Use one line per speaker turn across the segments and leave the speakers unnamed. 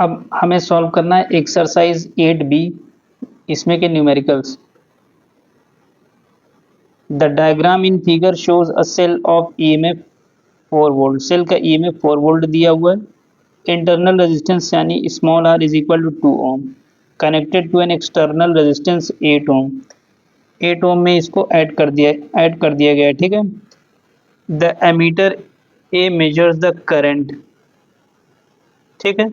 अब हमें सॉल्व करना है एक्सरसाइज 8B, इसमें के numericals. The diagram in figure shows a cell of EMF 4 volt. Cell का ईएमएफ 4 वोल्ट दिया हुआ है। इंटरनल रेजिस्टेंस यानी small r is equal to 2 ohm, connected to an external resistance 8 ohm. 8 ohm में इसको add कर दिया गया है, ठीक है। The ammeter A measures the current, ठीक है।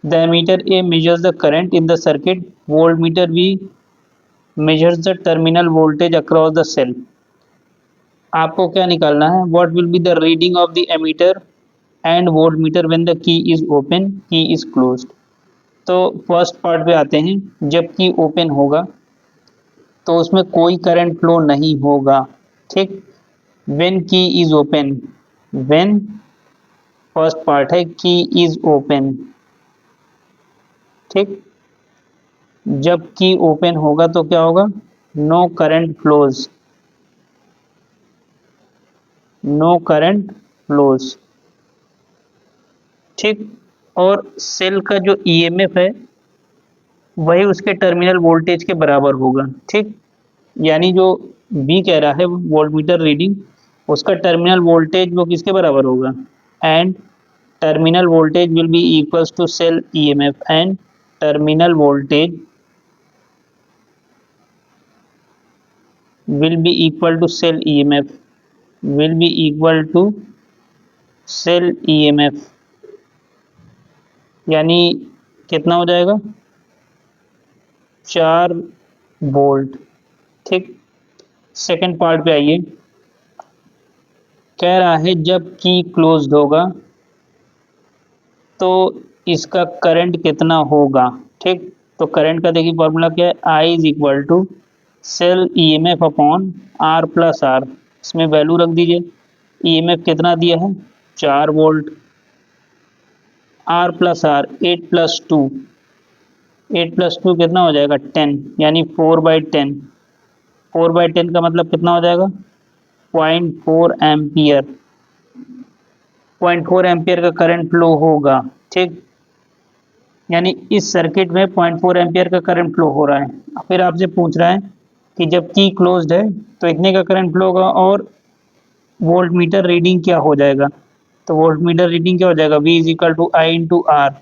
The ammeter A measures the current in the circuit. Voltmeter B measures the terminal voltage across the cell. आपको क्या निकालना है? What will be the reading of the ammeter and voltmeter when the key is open, key is closed? तो first part पे आते हैं। जब की ओपन होगा तो उसमें कोई करंट फ्लो नहीं होगा, ठीक। When key is open, when first part है key is open, ठीक। जब की ओपन होगा तो क्या होगा? No current flows, no current flows, ठीक। और सेल का जो ईएमएफ है वही उसके टर्मिनल वोल्टेज के बराबर होगा, ठीक। यानी जो बी कह रहा है वोल्टमीटर रीडिंग, उसका टर्मिनल वोल्टेज वो किसके बराबर होगा? And terminal voltage will be equals to cell EMF, and terminal voltage will be equal to cell EMF, will be equal to cell EMF। यानी कितना हो जाएगा? 4 वोल्ट, ठीक। सेकंड पार्ट पे आइए। कह रहा है जब की क्लोज्ड होगा तो इसका करंट कितना होगा, ठीक। तो करंट का देखिए फॉर्मूला क्या है? I is equal to cell EMF upon R plus R. इसमें वैल्यू रख दीजिए। ईएमएफ कितना दिया है? 4 volt. R plus R 8 plus 2, 8 plus 2 कितना हो जाएगा? 10, यानी 4/10। 4/10 का मतलब कितना हो जाएगा? 0.4 एम्पियर। 0.4 एम्पियर का करंट फ्लो होगा, ठीक। यानी इस सर्किट में 0.4 एम्पियर का करंट फ्लो हो रहा है। फिर आपसे पूछ रहा है कि जब की क्लोज्ड है तो इतने का करंट फ्लो होगा, और वोल्टमीटर रीडिंग क्या हो जाएगा? तो वोल्टमीटर रीडिंग क्या हो जाएगा? V is equal to I into R.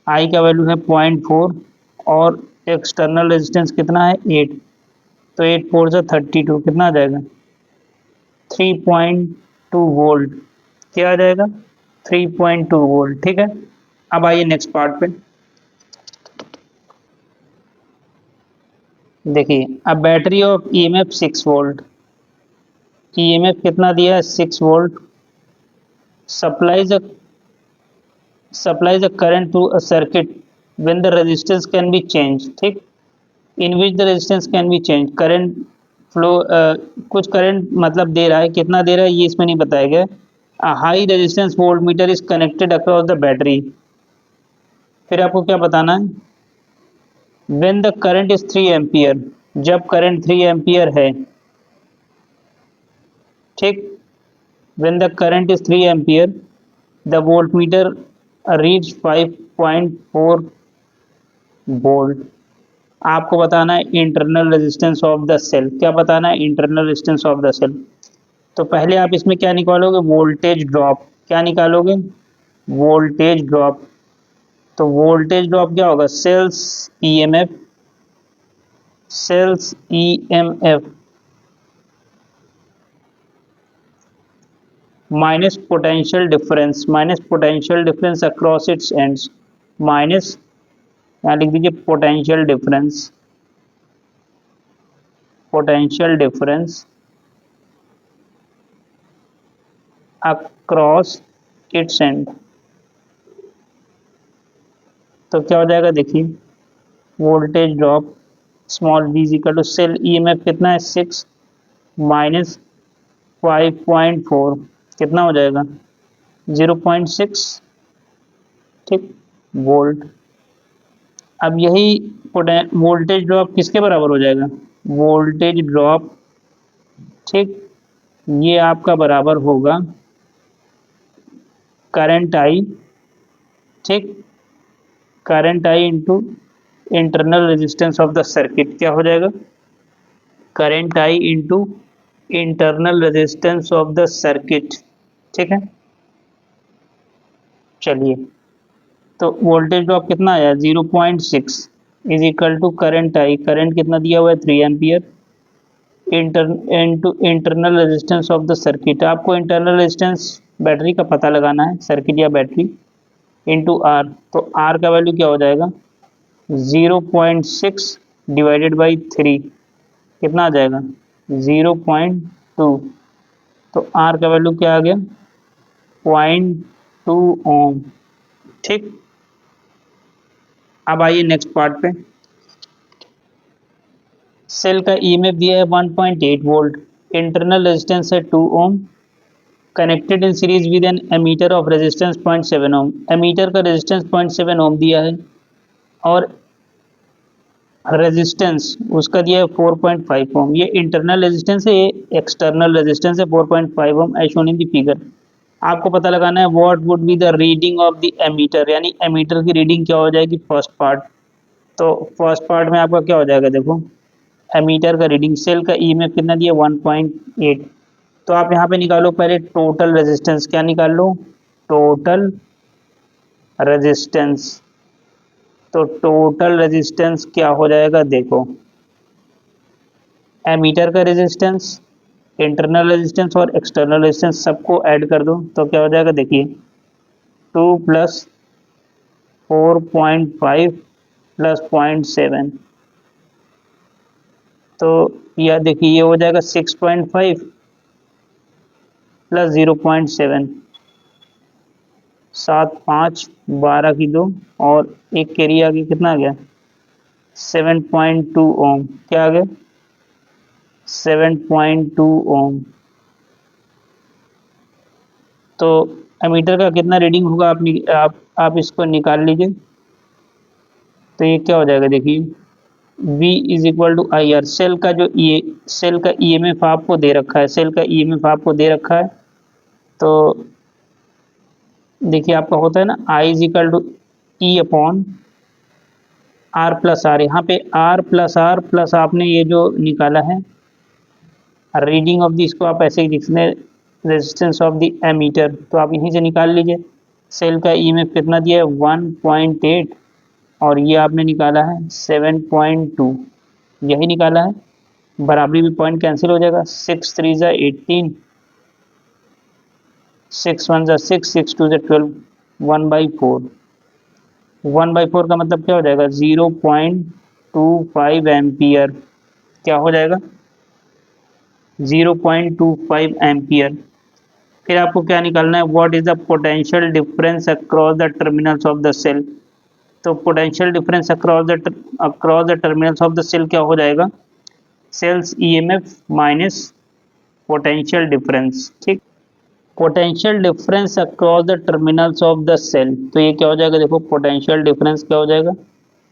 I का वैल्यू है 0.4 और एक्सटर्नल रेजिस्टेंस कितना है? 8। तो 8 4 से 32 कितना आ जाएगा? 3.2 वोल्ट। क्या आ जाएगा? 3.2 वोल्ट, ठीक है। अब आइए नेक्स्ट पार्ट पे। देखिए अब battery of EMF 6 volt. EMF कितना दिया है? 6 volt. supplies a current to a circuit when the resistance can be changed, ठीक। in which the resistance can be changed। Current flow कुछ करंट मतलब दे रहा है, कितना दे रहा है ये इसमें नहीं बताया गया। High resistance voltmeter is connected across the battery. फिर आपको क्या बताना है? when the current is 3 ampere, जब करंट 3 एम्पियर है, ठीक। when the current is 3 ampere the voltmeter reads 5.4 volt. आपको बताना है internal resistance of the cell. क्या बताना है? Internal resistance of the cell. तो पहले आप इसमें क्या निकालोगे? Voltage drop. क्या निकालोगे? Voltage drop. तो वोल्टेज ड्रॉप क्या होगा? Cell's EMF, cell's EMF minus potential difference, minus potential difference across its ends, minus यहाँ लिख दीजिए potential difference, potential difference across its end. तो क्या हो जाएगा? देखिए voltage drop small v equal to cell EMF कितना है? 6 माइनस 5.4 कितना हो जाएगा? 0.6, ठीक, वोल्ट। अब यही वोल्टेज ड्रॉप किसके बराबर हो जाएगा? वोल्टेज ड्रॉप, ठीक, ये आपका बराबर होगा करंट आई, ठीक, current I into internal resistance of the circuit, क्या हो जाएगा, current I into internal resistance of the circuit. ठीक है, चलिए, तो वोल्टेज ड्रॉप कितना आया 0.6 is equal to current I, current कितना दिया हुआ है 3 ampere, into internal resistance of the circuit. आपको इंटरनल रेजिस्टेंस बैटरी का पता लगाना है, सर्किट या बैटरी, इंटू आर। तो आर का वैल्यू क्या हो जाएगा 0.6 डिवाइडेड बाई 3, कितना आ जाएगा 0.2। तो आर का वैल्यू क्या आ गया 0.2 ओम। ठीक, अब आइए नेक्स्ट पार्ट पे। सेल का ईएमएफ दिया है 1.8 वोल्ट, इंटरनल रेजिस्टेंस है 2 ohm, connected in series with an ammeter of resistance 0.7 ohm. Ammeter का रेजिस्टेंस 0.7 ओम दिया है और रेजिस्टेंस उसका दिया है 4.5 ओम। ये इंटरनल रेजिस्टेंस है, ये एक्सटर्नल रेजिस्टेंस है 4.5 ohm as shown in the figure. आपको पता लगाना है what would be the reading of the ammeter, यानी एमीटर की रीडिंग क्या हो जाएगी फर्स्ट पार्ट। तो फर्स्ट पार्ट में आपका क्या हो जाएगा, देखो एमीटर का रीडिंग, सेल का ईएमएफ कितना दिया 1.8। तो आप यहाँ पे निकालो पहले टोटल रेजिस्टेंस, क्या निकाल लो टोटल रेजिस्टेंस। तो टोटल रेजिस्टेंस क्या हो जाएगा, देखो एमीटर का रेजिस्टेंस, इंटरनल रेजिस्टेंस और एक्सटर्नल रेजिस्टेंस सबको ऐड कर दो, तो क्या हो जाएगा देखिए 2 प्लस 4.5 प्लस 0.7, तो यह देखिए ये हो जाएगा 6.5 प्लस 0.7, 7 5 12 की 2 और एक कैरी आ गया, कितना आ गया 7.2 ओम। क्या आ गया 7.2 ओम। तो एमीटर का कितना रीडिंग होगा आप इसको निकाल लीजिए। तो ये क्या हो जाएगा देखिए V is equal to I R. Cell का जो सेल का ईएमएफ आपको दे रखा है, सेल का ईएमएफ आपको दे रखा है, तो देखिए आपका होता है ना I is equal to E upon R plus R. यहाँ पे आर प्लस आपने ये जो निकाला है रीडिंग ऑफ द, इसको आप ऐसे ही लिख सकते हैं रेजिस्टेंस ऑफ द एमीटर, तो आप यहीं से निकाल लीजिए। सेल का ईएमएफ कितना दिया है 1.8 और ये आपने निकाला है 7.2, यही निकाला है, बराबरी में पॉइंट कैंसिल हो जाएगा, 6 3 ज़ा 18, 6 1 ज़ा 6, 6 2 ज़ा 12, 1/4, 1/4 का मतलब क्या हो जाएगा 0.25 एम्पियर। क्या हो जाएगा 0.25 एम्पियर। फिर आपको क्या निकालना है, what is the potential difference across the terminals of the cell. तो potential difference across the terminals of the cell क्या हो जाएगा, cell's EMF minus potential difference. ठीक, potential difference across the terminals of the cell, तो ये क्या हो जाएगा देखो पोटेंशियल डिफरेंस क्या हो जाएगा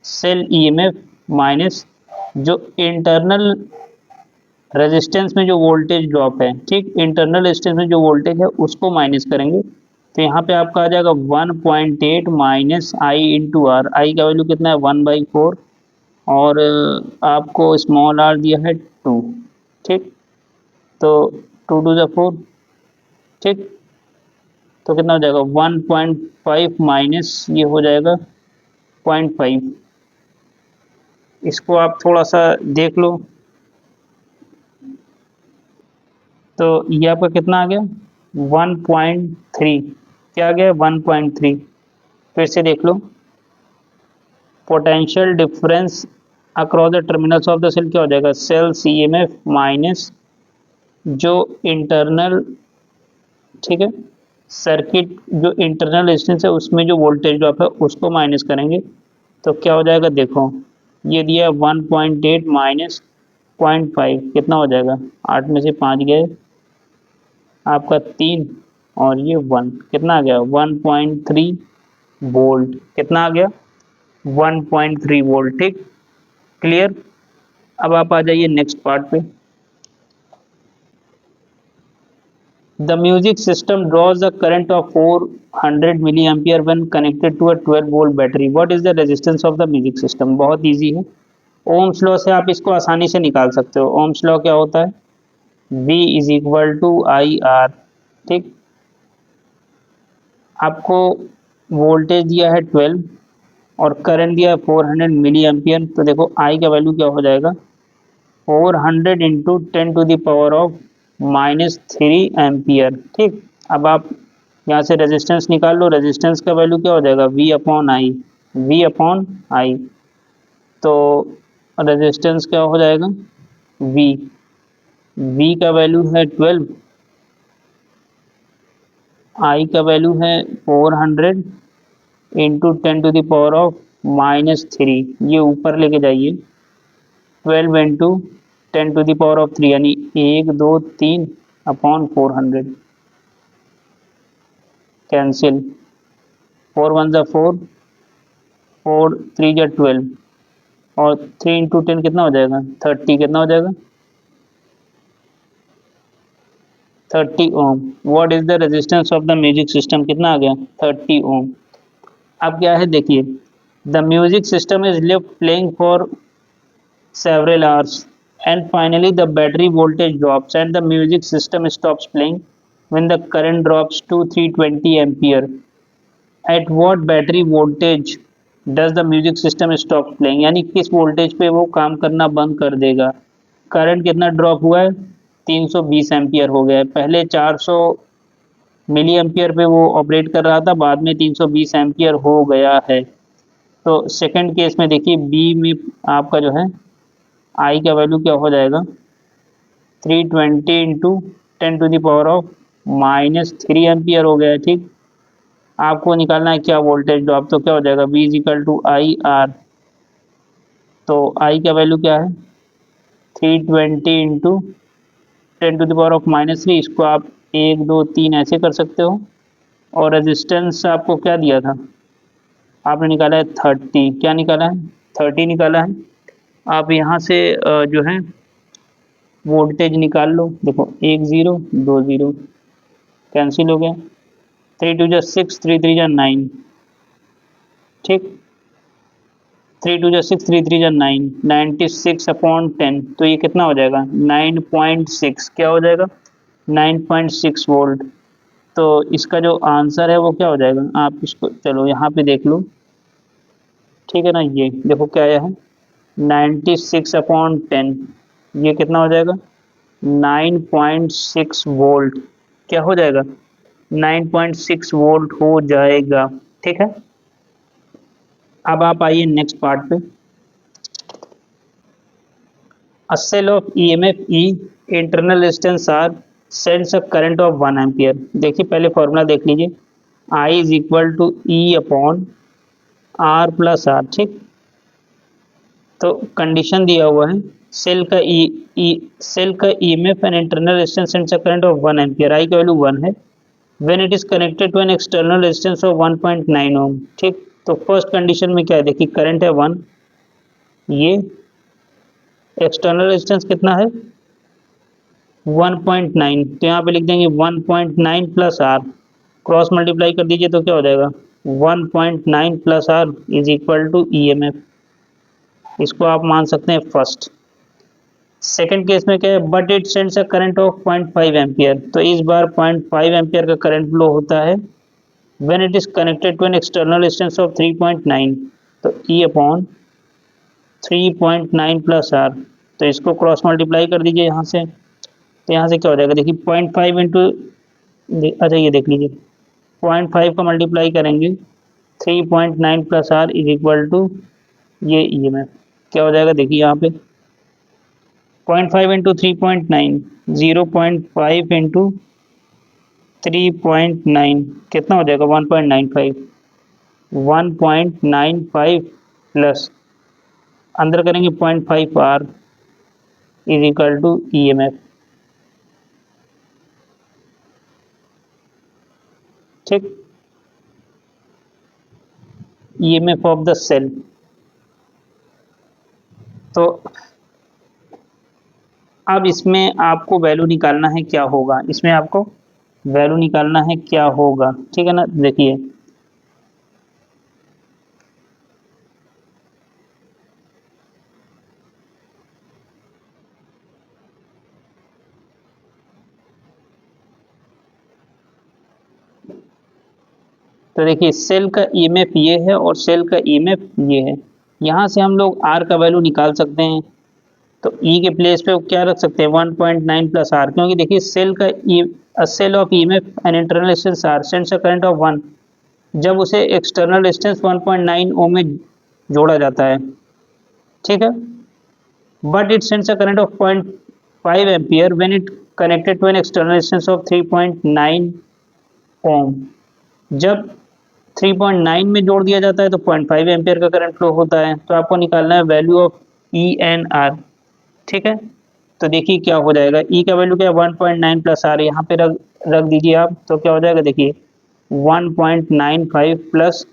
सेल ईएमएफ माइनस जो इंटरनल रेजिस्टेंस में जो वोल्टेज ड्रॉप है, ठीक इंटरनल रेजिस्टेंस में जो वोल्टेज है उसको माइनस करेंगे। तो यहाँ पे आपका आ जाएगा 1.8 minus I into R. I का वैल्यू कितना है 1/4 और आपको स्मॉल आर दिया है 2। ठीक, तो 2 2 ज़ा 4, ठीक, तो कितना हो जाएगा 1.5 माइनस ये हो जाएगा 0.5। इसको आप थोड़ा सा देख लो, तो ये आपका कितना आ गया 1.3, क्या आ गया 1.3। फिर से देख लो potential difference across the terminals of the cell क्या हो जाएगा सेल ईएमएफ माइनस जो इंटरनल, ठीक है सर्किट जो इंटरनल रेजिस्टेंस है उसमें जो वोल्टेज ड्रॉप है उसको माइनस करेंगे। तो क्या हो जाएगा देखो ये दिया 1.8 माइनस 0.5, कितना हो जाएगा 8 में से 5 गए आपका 3 और ये 1, कितना आ गया 1.3 वोल्ट, कितना आ गया 1.3 वोल्ट। ठीक, क्लियर। अब आप आ जाइए नेक्स्ट पार्ट पे। The music system draws the current of 400 milli ampere when connected to a 12 volt battery. What is the resistance of the music system? बहुत इजी है, ओम्स लॉ से आप इसको आसानी से निकाल सकते हो। ओम्स लॉ क्या होता है? V is equal to I R. ठीक, आपको वोल्टेज दिया है 12 और करंट दिया है 400 मिली एम्पियर, तो देखो I का वैल्यू क्या हो जाएगा? 400 इंटू 10⁻³ एम्पियर। ठीक, अब आप यहाँ से रेजिस्टेंस निकाल लो, रेजिस्टेंस का वैल्यू क्या हो जाएगा? V upon I, V upon I. तो रेजिस्टेंस क्या हो जाएगा? V का वैल्यू है 12, I का वैल्यू है 400 इंटू 10⁻³ ये ऊपर लेके जाइए, 12 इंटू 10⁻³ यानी 1 2 3 अपॉन 400, कैंसिल, 4 1 जा 4, 4 3 जा 12 और 3 इंटू 10 कितना हो जाएगा? 30। कितना हो जाएगा? 30 ohm. What is the resistance of the music system? कितना आ गया? 30 ओम। अब क्या है देखिए, the music system is left playing for several hours and finally the battery voltage drops and the music system stops playing when the current drops to 320 ampere. At what battery voltage does the music system stop playing? यानी किस voltage पे वो काम करना बंद कर देगा? Current कितना ड्रॉप हुआ है? 320 एम्पियर हो गया है। पहले 400 मिली एम्पियर पे वो ऑपरेट कर रहा था, बाद में 320 एम्पियर हो गया है। तो सेकंड केस में देखिए, बी में आपका जो है आई का वैल्यू क्या हो जाएगा? 320 इंटू 10⁻³ एम्पियर हो गया है। ठीक, आपको निकालना है क्या? Voltage drop. तो क्या हो जाएगा? V is equal to I R. तो आई का वैल्यू क्या है? 320 इंटू 10⁻³ इसको आप 1 2 3 ऐसे कर सकते हो। और रेजिस्टेंस आपको क्या दिया था? आपने निकाला है 30। क्या निकाला है? 30 निकाला है। आप यहाँ से जो है वोल्टेज निकाल लो। देखो 1 0 2 0 कैंसिल हो गया, 3 2 जा 6 3 3 जा 9। ठीक, 3 2 जा 6 3 3 जा 9, 96 अपॉन 10, तो ये कितना हो जाएगा? 9.6। क्या हो जाएगा? 9.6 वोल्ट। तो इसका जो आंसर है वो क्या हो जाएगा? आप इसको चलो यहाँ पे देख लो, ठीक है ना। ये देखो क्या आया है, 96 अपॉन 10, ये कितना हो जाएगा? 9.6 वोल्ट। क्या हो जाएगा? 9.6 वोल्ट हो जाएगा। ठीक है, अब आप आइए नेक्स्ट पार्ट पे। A cell of EMF E, internal resistance R, sends a current of 1 ampere। देखिए पहले फॉर्मूला देख लीजिए, I is equal to E upon R plus R। ठीक, तो कंडीशन दिया हुआ है, सेल का EMF and internal resistance sends a current of 1 ampere. I का वैल्यू 1 है। When it is connected to an external resistance of 1.9 ohm. ठीक, तो फर्स्ट कंडीशन में क्या है? देखिए करंट है 1, ये एक्सटर्नल रेजिस्टेंस कितना है? 1.9, तो यहाँ पे लिख देंगे 1.9 प्लस आर, क्रॉस मल्टीप्लाई कर दीजिए तो क्या हो जाएगा? 1.9 plus R is equal to EMF। इसको आप मान सकते हैं फर्स्ट। सेकंड केस में क्या है? But it sends a current of 0.5 ampere. तो इस बार 0.5 एम्पियर का करंट फ्लो होता है when it is connected to an external resistance of 3.9। तो E अपॉन 3.9 प्लस आर, तो इसको क्रॉस मल्टीप्लाई कर दीजिए यहाँ से, तो यहाँ से क्या हो जाएगा? देखिए 0.5 इंटू, अच्छा ये देख लीजिए, 0.5 का मल्टीप्लाई करेंगे 3.9 plus R is equal to ये EMF। क्या हो जाएगा? देखिए यहाँ पे 0.5 इंटू 3.9, 0.5 इंटू 3.9 कितना हो जाएगा? 1.95, 1.95 प्लस अंदर करेंगे 0.5 R is equal to EMF। ठीक, EMF ऑफ द सेल। तो अब इसमें आपको वैल्यू निकालना है, क्या होगा इसमें आपको? वैल्यू निकालना है क्या होगा, ठीक है ना। देखिए तो देखिए सेल का ईएमएफ ये है और सेल का ईएमएफ ये है। यहाँ से हम लोग आर का वैल्यू निकाल सकते हैं। तो ई के प्लेस पे क्या रख सकते हैं 1.9 प्लस आर, क्योंकि देखिए सेल का cell of EMF and internal resistance R sends a current of 1 जब उसे एक्सटर्नल रेजिस्टेंस 1.9 ओम में जोड़ा जाता है, ठीक है। But it sends a current of 0.5 ampere when it connected to an external resistance of 3.9 ohm. जब 3.9 में जोड़ दिया जाता है तो 0.5 एम्पियर का करंट फ्लो होता है। तो आपको निकालना है value of E and R, ठीक है। तो देखिए क्या हो जाएगा, ई का वैल्यू क्या है 1.9 प्लस आर, यहाँ पे रख रख दीजिए आप। तो क्या हो जाएगा देखिए 1.95 plus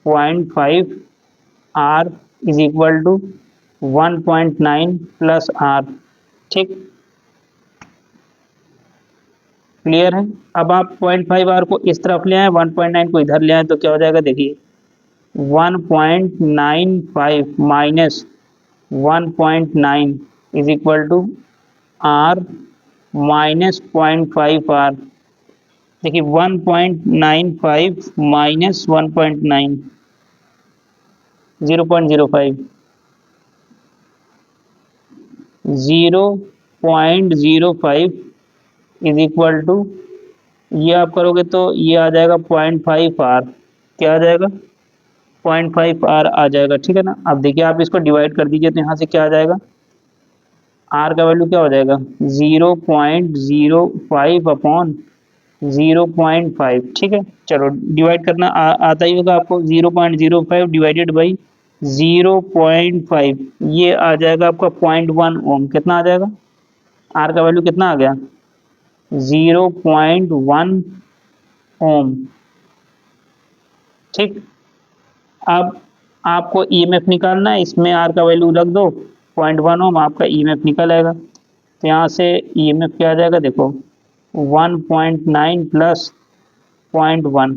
0.5 R is equal to 1.9 plus R, ठीक। क्लियर है। अब आप 0.5 आर को इस तरफ ले आए, 1.9 को इधर ले आए, तो क्या हो जाएगा देखिए 1.95 minus 1.9 is equal to R minus 0.5 R. देखिए 1.95 माइनस 1.9 0.05 0.05 इज इक्वल टू, ये आप करोगे तो ये आ जाएगा 0.5 आर। क्या आ जाएगा 0.5 आर आ जाएगा, ठीक है ना। अब देखिए आप इसको डिवाइड कर दीजिए तो यहाँ से क्या आ जाएगा, आर का वैल्यू क्या हो जाएगा 0.05 अपॉन 0.5, ठीक है। चलो डिवाइड करना आता ही होगा आपको। 0.05 डिवाइडेड बाई 0.5 ये आ जाएगा आपका 0.1 ओम। कितना आ जाएगा, आर का वैल्यू कितना आ गया 0.1 ओम, ठीक। अब आपको ईएमएफ निकालना है, इसमें आर का वैल्यू रख दो 0.1 ओम, आपका ईएमएफ निकल आएगा। तो यहाँ से ईएमएफ क्या आ जाएगा देखो 1.9 प्लस 0.1,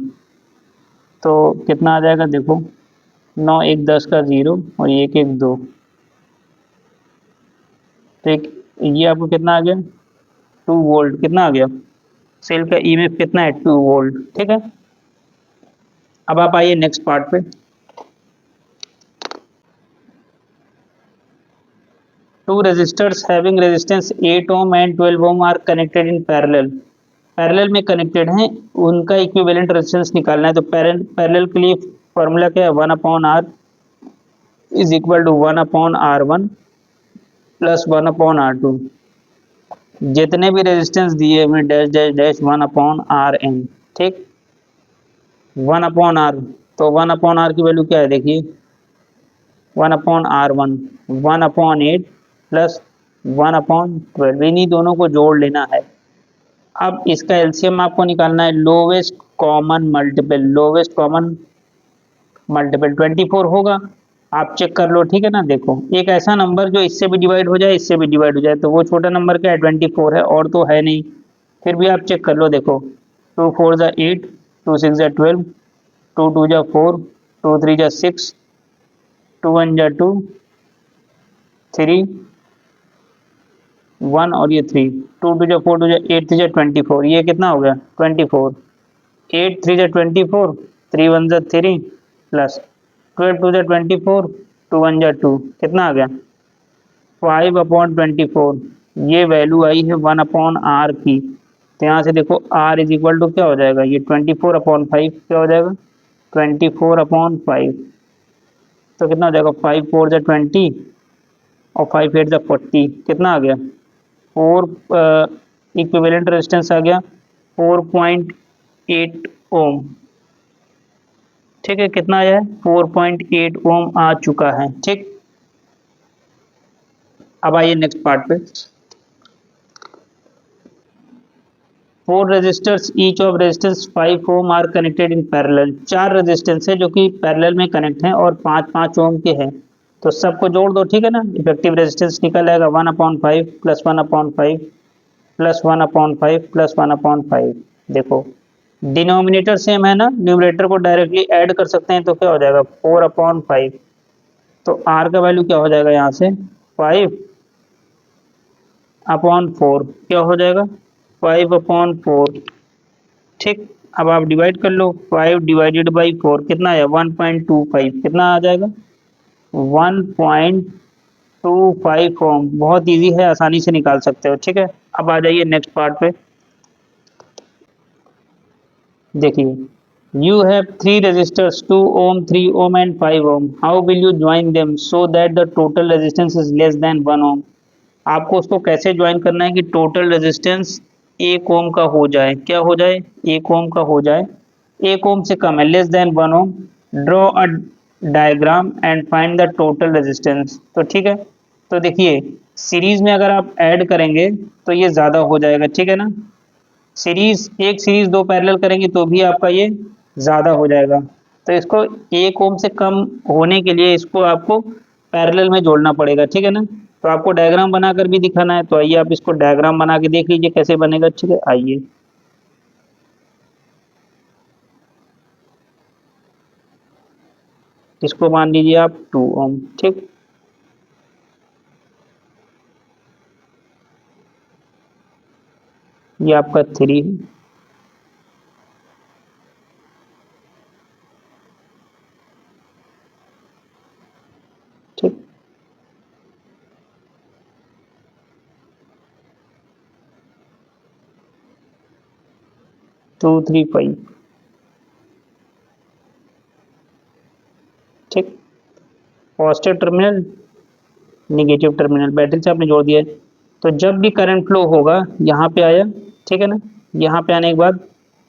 तो कितना आ जाएगा देखो 9 1 10 का 0 और 1 1 2, ठीक। ये आपको कितना आ गया 2 वोल्ट। कितना आ गया, सेल का ईएमएफ कितना है 2 वोल्ट, ठीक है। अब आप आइए नेक्स्ट पार्ट पे। Two resistors having resistance 8 ohm and 12 ohm are connected in parallel. Parallel में कनेक्टेड हैं, उनका इक्विवेलेंट रेजिस्टेंस निकालना है। तो पैरेलल के लिए फॉर्मूला क्या है 1 upon R is equal to 1 upon R one plus 1 upon R two. जितने भी रेजिस्टेंस दिए हुए dash dash dash 1 upon R N, ठीक। 1 अपॉन आर, तो 1 अपॉन आर की वैल्यू क्या है देखिए 1 upon R one 1 upon 8 plus 1 upon 12, इन्हीं दोनों को जोड़ लेना है। अब इसका एलसीएम आपको निकालना है, lowest common multiple. Lowest common multiple 24 होगा, आप चेक कर लो, ठीक है ना। देखो एक ऐसा नंबर जो इससे भी डिवाइड हो जाए इससे भी डिवाइड हो जाए, तो वो छोटा नंबर क्या है 24 है, और तो है नहीं। फिर भी आप चेक कर लो, देखो 2 4 जा 8, 2 6 जा 12, 2 2 जा 4, 2 3 जा 6, 2 1 जा 2, 3 1 और ये 3, 2 2 जा 4 2 जा 8 3 जा 24, ये कितना हो गया 24। 8 3 जा 24, 3 1 जा 3 प्लस 12 2 जा 24, 2 1 जा 2, कितना आ गया 5 अपॉन 24। ये वैल्यू आई है 1 अपॉन आर की। तो यहाँ से देखो आर इज इक्वल टू क्या हो जाएगा, ये 24 अपॉन 5 क्या हो जाएगा 24 अपॉन 5। तो कितना हो जाएगा 5 4 जा 20 और 5 8 जा 40, कितना आ गया 4 इक्विवेलेंट रेजिस्टेंस आ गया 4.8 ओम, ठीक है। कितना आया है 4.8 ओम आ चुका है, ठीक। अब आइए नेक्स्ट पार्ट पे। 4 resistors each of resistance 5 ohm are connected in parallel. 4 resistance है जो कि पैरेलल में कनेक्ट हैं और 5 ओम के हैं, तो सबको जोड़ दो, ठीक है ना। इफेक्टिव रेजिस्टेंस निकल आएगा 1 upon 5 plus 1 upon 5 plus 1 upon 5 plus 1 upon 5। देखो डिनोमिनेटर सेम है ना, न्यूमरेटर को डायरेक्टली ऐड कर सकते हैं, तो क्या हो जाएगा 4/5। तो r का वैल्यू क्या हो जाएगा यहाँ से 5/4 क्या हो जाएगा 5/4। ठीक, अब आप डिवाइड कर लो, 5 डिवाइडेड बाई 4 कितना आया 1.25, कितना आ जाएगा 1.25 ओम। बहुत इजी है, आसानी से निकाल सकते हो। ठीक है, अब आ जाइए नेक्स्ट पार्ट पे। देखिए, you have three resistors 2 ohm, 3 ohm and 5 ohm. How will you join them so that the total resistance is less than 1 ohm? आपको उसको कैसे ज्वाइन करना है कि टोटल रेजिस्टेंस 1 ओम का हो जाए, क्या हो जाए 1 ओम का हो जाए, 1 ओम से कम है, less than 1 ohm. Draw a diagram and find the total resistance. तो ठीक है, तो देखिए सीरीज में अगर आप ऐड करेंगे तो ये ज़्यादा हो जाएगा, ठीक है ना। सीरीज एक सीरीज दो पैरेलल करेंगे तो भी आपका ये ज़्यादा हो जाएगा। तो इसको 1 ओम से कम होने के लिए इसको आपको पैरेलल में जोड़ना पड़ेगा, ठीक है ना। तो आपको डायग्राम बनाकर भी दिखाना है, तो आइए आप इसको डायग्राम बना के देख लीजिए कैसे बनेगा। ठीक है, आइए इसको मान लीजिए आप 2 ओम। ठीक, ये आपका 3 है। ठीक, 2 3 5। ठीक, positive terminal, negative terminal battery से आपने जोड़ दिया है। तो जब भी करंट फ्लो होगा यहाँ पे आया, ठीक है ना, यहाँ पे आने के बाद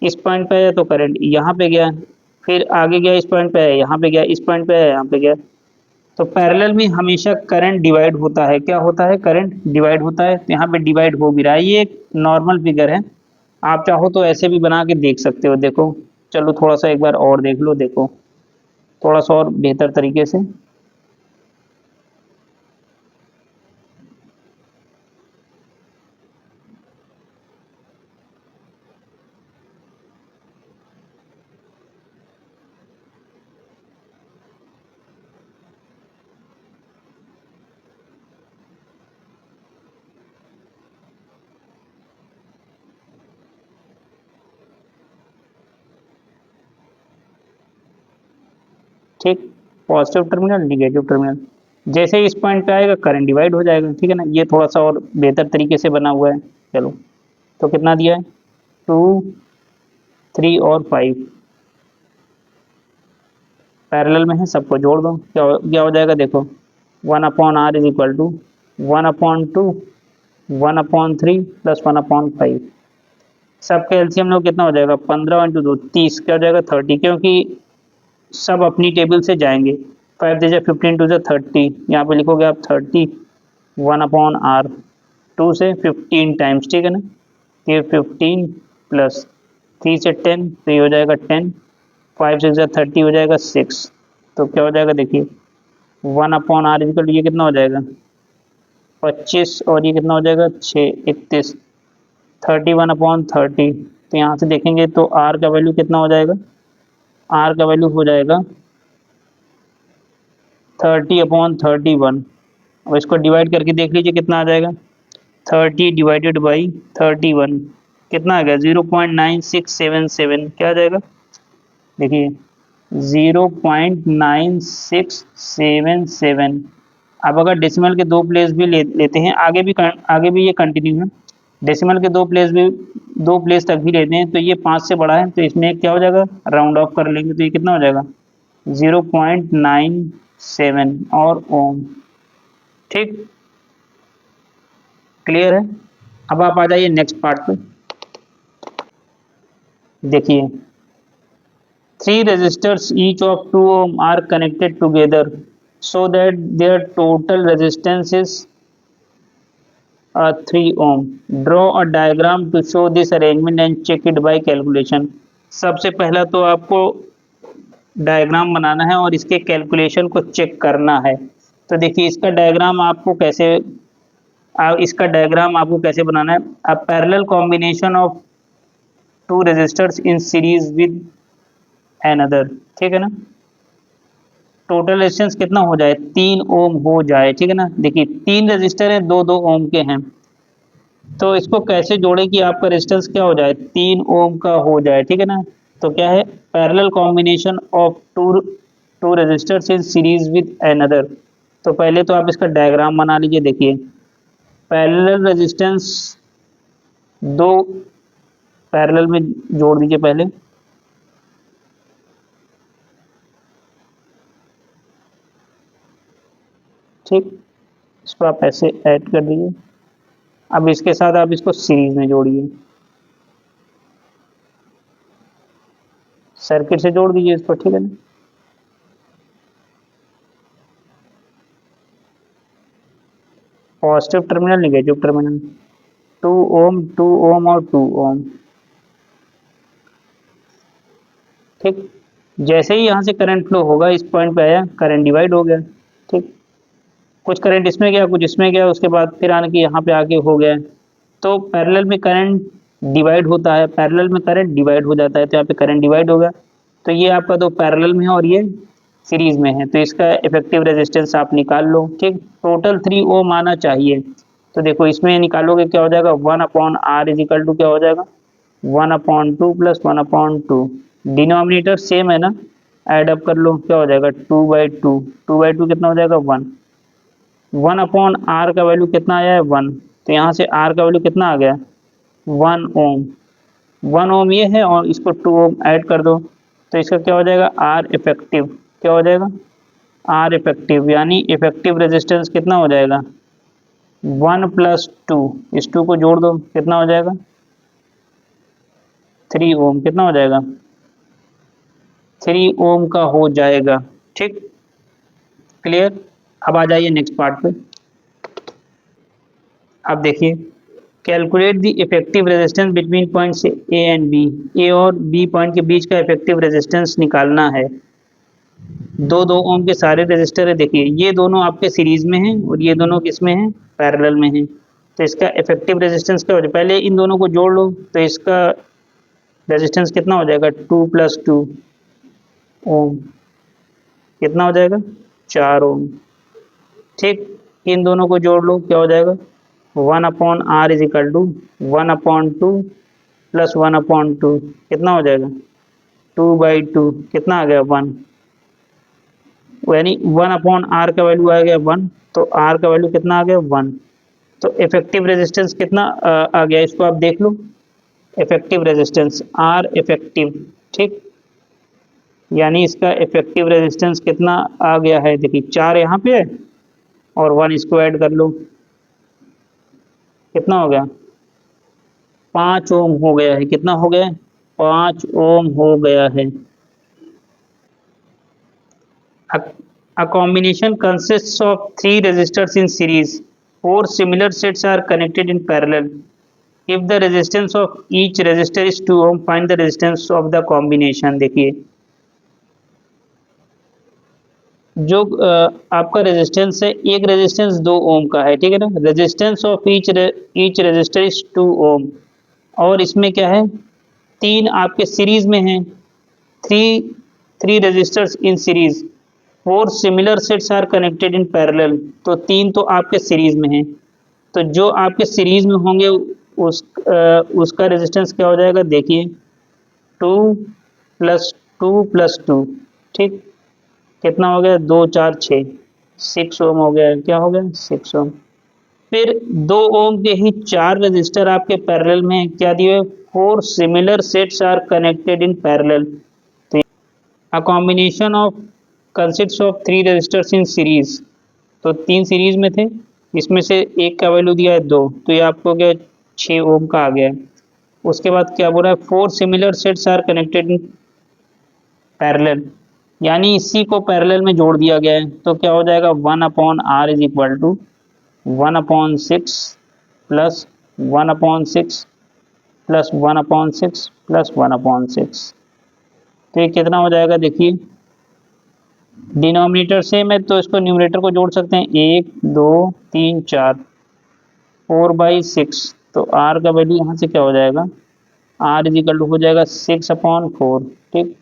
इस पॉइंट पे आया तो करंट यहाँ पे गया, फिर आगे गया इस पॉइंट पे आया, यहाँ पे गया, इस पॉइंट पे आया, यहाँ पे गया। तो पैरेलल में हमेशा करंट डिवाइड होता है, क्या होता है करंट डिवाइड होता है। तो यहाँ पे डिवाइड हो भी रहा है, ये एक नॉर्मल फिगर है। आप चाहो तो ऐसे भी बना के देख सकते हो। देखो, चलो थोड़ा सा एक बार और देख लो, देखो थोड़ा सा और बेहतर तरीके से। ठीक, पॉजिटिव टर्मिनल, निगेटिव टर्मिनल, जैसे इस पॉइंट पे आएगा करंट डिवाइड हो जाएगा, ठीक है ना। ये थोड़ा सा और बेहतर तरीके से बना हुआ है। चलो, तो कितना दिया है 2 3 और 5 पैरेलल में है, सबको जोड़ दो, क्या हो जाएगा देखो 1/r is equal to 1/2 1/3 plus 1/5। सबका एलसीएम लो, कितना हो जाएगा 15 × 2 30, क्या हो जाएगा 30, क्योंकि सब अपनी टेबल से जाएंगे। 5 दे 15 2 30, यहाँ पे लिखोगे आप 30 1/r, 2 से 15 टाइम्स, ठीक है ना। ये 15 प्लस 3 से 10, तो ये हो जाएगा 10, 5 6 30 हो जाएगा 6। तो क्या हो जाएगा देखिए 1/r इक्वल, ये कितना हो जाएगा 25, और ये कितना हो जाएगा 6 31, 31/30। तो यहाँ से देखेंगे तो r का वैल्यू कितना हो जाएगा, r का वैल्यू हो जाएगा 30/31। अब इसको डिवाइड करके देख लीजिए कितना आ जाएगा, 30 डिवाइडेड बाई 31 कितना आ गया 0.9677, क्या आ जाएगा देखिए 0.9677। अब अगर डेसिमल के दो प्लेस भी लेते हैं, आगे भी ये कंटिन्यू है, डेसिमल के दो प्लेस तक भी लेते हैं, तो ये 5 से बड़ा है, तो इसमें क्या हो जाएगा राउंड ऑफ कर लेंगे, तो ये कितना हो जाएगा 0.97 और ओम। ठीक, क्लियर है। अब आप आ जाइए नेक्स्ट पार्ट पे। देखिए, 3 resistors each of 2 ohm are connected together so that their total resistance is 3 ohm. Draw a diagram to show this arrangement and check it by calculation. सबसे पहला तो आपको डायग्राम बनाना है और इसके कैलकुलेशन को चेक करना है। तो देखिए इसका डायग्राम आपको कैसे बनाना है। अब parallel combination of two resistors in series with another, ठीक है ना। टोटल रेजिस्टेंस कितना हो जाए, 3 ओम हो जाए, ठीक है ना। देखिए 3 रेजिस्टर हैं, 2 2 ओम के हैं, तो इसको कैसे जोड़े कि आपका रेजिस्टेंस क्या हो जाए, 3 ओम का हो जाए, ठीक है ना। तो क्या है, parallel combination of two resistors in series with another. तो पहले तो आप इसका डायग्राम बना लीजिए। देखिए पैरेलल रेजिस्टेंस दो पैरेलल में जोड़ दीजिए पहले, ठीक। इसको आप ऐसे ऐड कर दीजिए। अब इसके साथ आप इसको सीरीज में जोड़िए, सर्किट से जोड़ दीजिए इसको, ठीक है ना। पॉजिटिव टर्मिनल, निगेटिव टर्मिनल, 2 ओम 2 ओम और 2 ओम, ठीक। जैसे ही यहाँ से करंट फ्लो होगा, इस पॉइंट पे आया, करंट डिवाइड हो गया, ठीक। कुछ करंट इसमें गया, कुछ इसमें गया, उसके बाद फिर आने के यहाँ पे आके हो गया। तो पैरेलल में करंट डिवाइड होता है, पैरेलल में करंट डिवाइड हो जाता है, तो यहाँ पे करंट डिवाइड होगा। तो ये आपका दो पैरेलल में है और ये सीरीज में है, तो इसका इफेक्टिव रेजिस्टेंस आप निकाल लो, ठीक। टोटल 3 ओम आना चाहिए। तो देखो इसमें निकालोगे क्या हो जाएगा, 1/r इज इक्वल टू क्या हो जाएगा, 1/2 प्लस 1/2। डिनोमिनेटर सेम है ना, ऐड अप कर लो, क्या हो जाएगा 2/2, 2/2 कितना हो जाएगा 1। 1/r का वैल्यू कितना आया है 1, तो यहाँ से r का वैल्यू कितना आ गया 1 ओम। 1 ओम ये है और इसको 2 ओम ऐड कर दो, तो इसका क्या हो जाएगा R इफेक्टिव, क्या हो जाएगा R इफेक्टिव, यानी इफेक्टिव रेजिस्टेंस कितना हो जाएगा 1 + 2, इस 2 को जोड़ दो कितना हो जाएगा 3 ओम, कितना हो जाएगा 3 ओम का हो जाएगा, ठीक। क्लियर। अब आ जाइए नेक्स्ट पार्ट पे। अब देखिए calculate the effective resistance between points A and B, A और बी पॉइंट के बीच का इफेक्टिव रेजिस्टेंस निकालना है। 2 ओम के सारे रेजिस्टर है, देखिए ये दोनों आपके सीरीज में हैं और ये दोनों किसमें हैं, पैरेलल में हैं। तो इसका इफेक्टिव रेजिस्टेंस क्या हो जाए, पहले इन दोनों को जोड़ लो, तो इसका रेजिस्टेंस कितना हो जाएगा 2 + 2 ओम, कितना हो जाएगा 4 ओम, ठीक। इन दोनों को जोड़ लो, क्या हो जाएगा 1/r is equal to 1/2 plus 1/2, कितना हो जाएगा 2/2, कितना आ गया 1, यानी 1/r का वैल्यू आ गया 1, तो r का वैल्यू कितना आ गया 1। तो इफेक्टिव रेजिस्टेंस कितना आ गया, इसको आप देख लो, इफेक्टिव रेजिस्टेंस R इफेक्टिव, ठीक। यानी इसका इफेक्टिव रेजिस्टेंस कितना आ गया है, देखिए 4 यहाँ पे है और 1 इसको ऐड कर लो, कितना हो गया 5 ओम हो गया है, कितना हो गया 5 ओम हो गया है। A combination consists of 3 resistors in series. 4 similar sets are connected in parallel. If the resistance of each resistor is 2 ohm, find the resistance of the combination। देखिए जो आपका रेजिस्टेंस है, एक रेजिस्टेंस 2 ओम का है, ठीक है ना। Resistance of each resistor is 2 ohm, और इसमें क्या है 3 आपके सीरीज में हैं, 3 resistors in series. 4 similar sets are connected in parallel, तो 3 तो आपके सीरीज में हैं, तो जो आपके सीरीज में होंगे उसका रेजिस्टेंस क्या हो जाएगा, देखिए 2 + 2 + 2, ठीक। कितना हो गया 2 4 6, 6 ओम हो गया, क्या हो गया 6 ओम। फिर 2 ओम के ही 4 रजिस्टर आपके पैरेलल में क्या दिए, 4 similar sets are connected in parallel. तो a combination of consists of 3 resistors in series, तो 3 सीरीज में थे, इसमें से एक का वैल्यू दिया है 2, तो ये आपको क्या 6 ओम का आ गया। उसके बाद क्या बोल रहा है 4 similar sets are connected in parallel, यानी इसी को पैरेलल में जोड़ दिया गया है, तो क्या हो जाएगा 1/r is equal to 1/6 plus 1/6 plus 1/6 plus 1/6। तो ये कितना हो जाएगा, देखिए डिनोमिनेटर सेम है तो इसको न्यूमरेटर को जोड़ सकते हैं, 1 2 3 4, 4/6, तो r का वैल्यू यहाँ से क्या हो जाएगा आर इज इक्वल टू हो जाएगा 6/4, ठीक।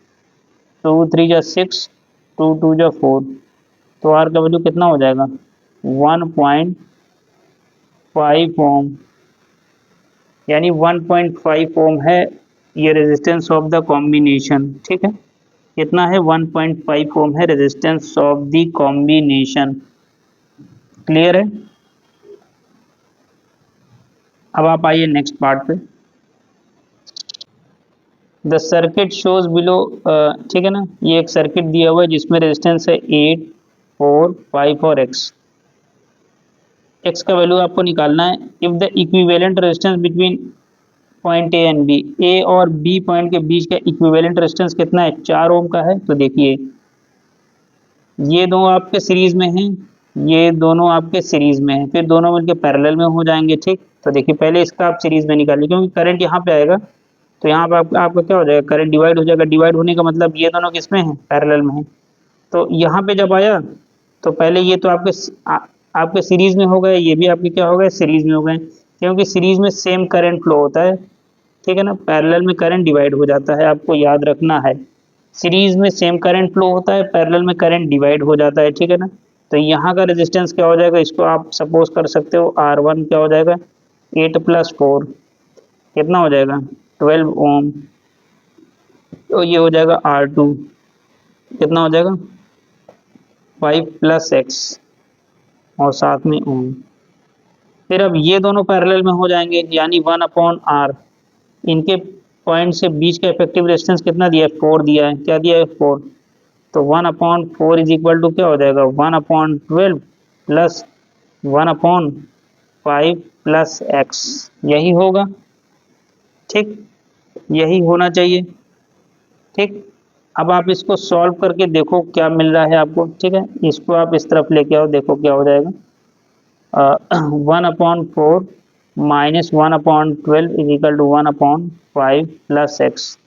2×3 = 6, 2×2 = 4, तो आर का वैल्यू कितना हो जाएगा 1.5 ओम, यानी 1.5 ओम है ये रेजिस्टेंस ऑफ द कॉम्बिनेशन, ठीक है। कितना है 1.5 ओम है resistance of the combination. Clear है। अब आप आइए नेक्स्ट पार्ट पे। द सर्किट शोज बिलो, ठीक है ना, ये एक सर्किट दिया हुआ है जिसमें रेजिस्टेंस है 8, 4, 5 और एक्स का वैल्यू आपको निकालना है। If the equivalent resistance between point A and B, A और बी पॉइंट के बीच का इक्विवेलेंट रेजिस्टेंस कितना है 4 ओम का है। तो देखिए ये दो आपके सीरीज में हैं, ये दोनों आपके सीरीज में हैं, फिर दोनों मिलके पैरेलल में हो जाएंगे, ठीक। तो देखिए पहले इसका आप सीरीज में निकालिए, क्योंकि करंट यहाँ पे आएगा तो यहाँ पे आपका क्या हो जाएगा, करंट डिवाइड हो जाएगा। डिवाइड होने का मतलब ये दोनों किसमें हैं, पैरेलल में हैं। तो यहाँ पे जब आया तो पहले ये तो आपके सीरीज में हो गए, ये भी आपके क्या हो गए, सीरीज में हो गए, क्योंकि सीरीज में सेम करंट फ्लो होता है, ठीक है ना। पैरेलल में करंट डिवाइड हो जाता है, आपको याद रखना है। सीरीज में सेम करंट फ्लो होता है, पैरेलल में करंट डिवाइड हो जाता है, ठीक है ना। तो यहाँ का रेजिस्टेंस क्या हो जाएगा, इसको आप सपोज कर सकते हो R1 क्या हो जाएगा 8 + 4 कितना हो जाएगा 12 ओम। तो ये हो जाएगा R2 कितना हो जाएगा 5 + x और साथ में ओम। फिर अब ये दोनों पैरेलल में हो जाएंगे, यानी 1/R। इनके पॉइंट से बीच का इफेक्टिव रेजिस्टेंस कितना दिया है 4 दिया है, क्या दिया है 4। तो 1/4 इज इक्वल टू क्या हो जाएगा 1/12 प्लस 1/5 + x, यही होगा, ठीक, यही होना चाहिए, ठीक। अब आप इसको सॉल्व करके देखो क्या मिल रहा है आपको, ठीक है। इसको आप इस तरफ लेके आओ, देखो क्या हो जाएगा 1/4 - 1/12 इज इक्वल टू 1/5 + x।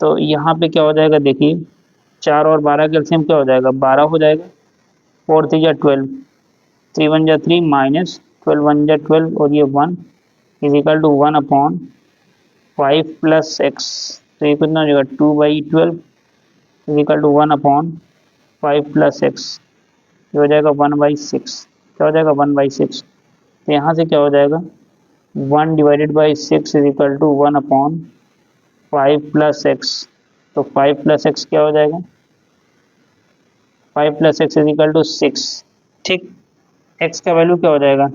तो यहाँ पे क्या हो जाएगा देखिए 4 और 12 का एलसीएम क्या हो जाएगा 12 हो जाएगा, 4 × 3 = 12, 3 × 1 = 3 -12 × 1 = 12 और ये 1 इज इक्वल टू 1/5 + x। तो ये कितना हो जाएगा 2/12 इज इक्वल टू 1/5 + x, ये हो जाएगा 1/6, क्या हो जाएगा 1/6। तो यहाँ से क्या हो जाएगा 1/6 इज इक्वल टू 1/5 + x। तो 5 + x क्या हो जाएगा 5 + x इज इक्वल टू 6, ठीक। x का वैल्यू क्या हो जाएगा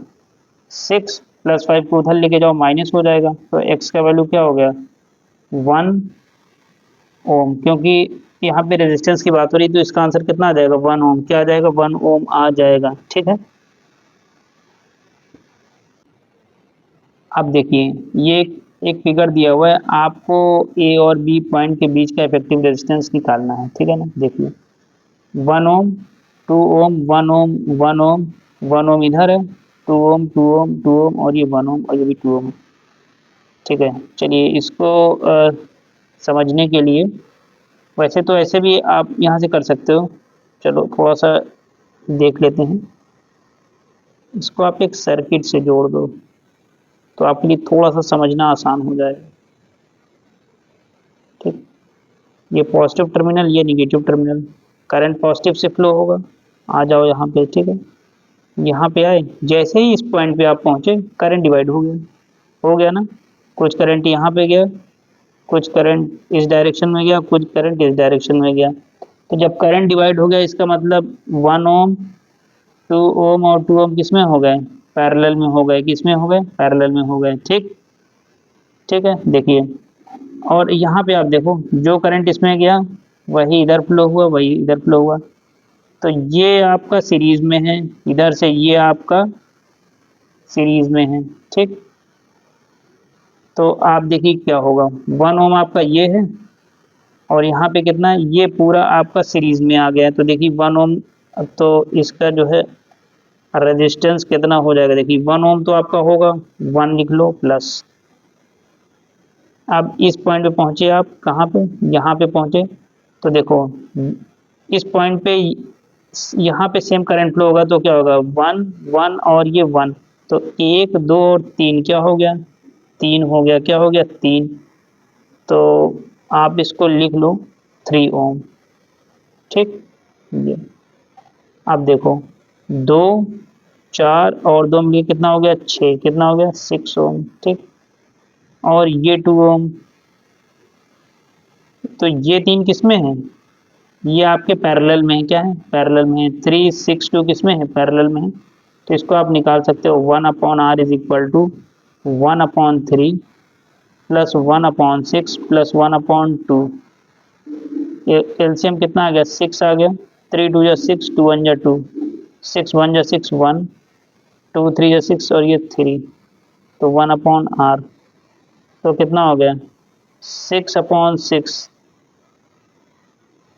6 + 5 को उधर लेके जाओ माइनस हो जाएगा, तो x का वैल्यू क्या हो गया 1 ओम। क्योंकि यहाँ पे रेजिस्टेंस की बात हो रही तो इसका आंसर कितना आ जाएगा 1 ओम, क्या आ जाएगा 1 ओम आ जाएगा, ठीक है। अब देखिए ये एक फिगर दिया हुआ है, आपको ए और बी पॉइंट के बीच का इफेक्टिव रेजिस्टेंस निकालना है, ठीक है ना। देखिए 1 ओम 2 ओम 1 ओम 1 ओम 1 ओम इधर है, 2 ओम 2 ओम 2 ओम और ये 1 ओम और ये भी 2 ओम, ठीक है। चलिए इसको समझने के लिए, वैसे तो ऐसे भी आप यहाँ से कर सकते हो, चलो थोड़ा सा देख लेते हैं। इसको आप एक सर्किट से जोड़ दो तो आपके लिए थोड़ा सा समझना आसान हो जाएगा, ठीक। ये पॉजिटिव टर्मिनल, ये निगेटिव टर्मिनल, करंट पॉजिटिव से फ्लो होगा। आ जाओ यहाँ पे, ठीक है। यहाँ पे आए, जैसे ही इस पॉइंट पे आप पहुँचे करंट डिवाइड हो गया ना। कुछ करंट यहाँ पे गया, कुछ करंट इस डायरेक्शन में गया, कुछ करंट इस डायरेक्शन में गया। तो जब करंट डिवाइड हो गया इसका मतलब 1 ओम 2 ओम और 2 ओम किस में हो गए पैरेलल में हो गए, किस में हो गए पैरेलल में हो गए, ठीक, ठीक है। देखिए और यहाँ पे आप देखो जो करंट इसमें गया वही इधर फ्लो हुआ, वही इधर फ्लो हुआ। तो ये आपका सीरीज में है, इधर से ये आपका सीरीज में है, ठीक। तो आप देखिए क्या होगा 1 ओम आपका ये है और यहाँ पे कितना है, ये पूरा आपका सीरीज में आ गया। तो देखिए 1 ओम, तो इसका जो है रेजिस्टेंस कितना हो जाएगा, देखिए 1 ओम तो आपका होगा 1 लिख लो प्लस। अब इस पॉइंट पे पहुंचे, आप कहाँ पे यहाँ पे पहुंचे, तो देखो इस पॉइंट पे यहाँ पे सेम करंट फ्लो होगा तो क्या होगा 1 1 और ये 1, तो 1 2 और 3 क्या हो गया 3 हो गया, क्या हो गया 3। तो आप इसको लिख लो 3 ओम। ठीक, ये आप देखो 2 4 और 2 मिलिए कितना हो गया 6, कितना हो गया 6 ओम। ठीक, और ये 2 ओम, तो ये 3 किस में है, ये आपके पैरेलल में है, क्या है पैरेलल में है। 3 6 2 किस में है पैरेलल में है, तो इसको आप निकाल सकते हो 1/r is equal to 1/3 plus 1/6 plus 1/2। LCM कितना आ गया 6 आ गया, 3 2 जा 6, 2 1 जा 2, 6 1 जा 6 1, 2 3 जा 6 और ये 3, तो 1/r, तो कितना हो गया 6/6,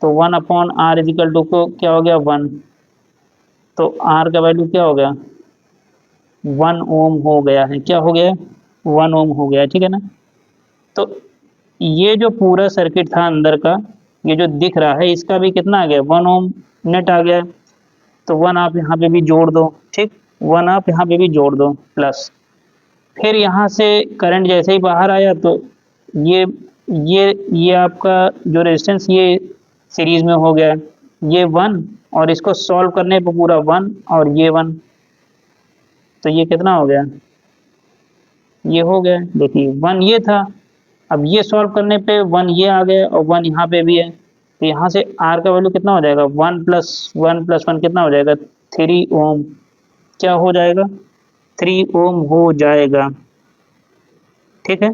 तो 1/r इज इक्वल टू को क्या हो गया 1, तो r का वैल्यू क्या हो गया 1 ओम हो गया है, क्या हो गया 1 ओम हो गया, ठीक है ना। तो ये जो पूरा सर्किट था अंदर का, ये जो दिख रहा है इसका भी कितना आ गया 1 ओम नेट आ गया, तो 1 आप यहाँ पे भी जोड़ दो। ठीक, 1 आप यहाँ पे भी जोड़ दो प्लस, फिर यहाँ से करंट जैसे ही बाहर आया तो ये ये आपका जो रेजिस्टेंस ये सीरीज में हो गया, ये 1 और इसको सॉल्व करने पे पूरा 1 और ये 1, तो ये कितना हो गया, ये हो गया, देखिए 1 ये था, अब ये सॉल्व करने पे 1 ये आ गया और 1 यहाँ पे भी है, तो यहाँ से R का वैल्यू कितना हो जाएगा 1 प्लस 1 प्लस 1 कितना हो जाएगा 3 ओम, क्या हो जाएगा 3 ओम हो जाएगा। ठीक है।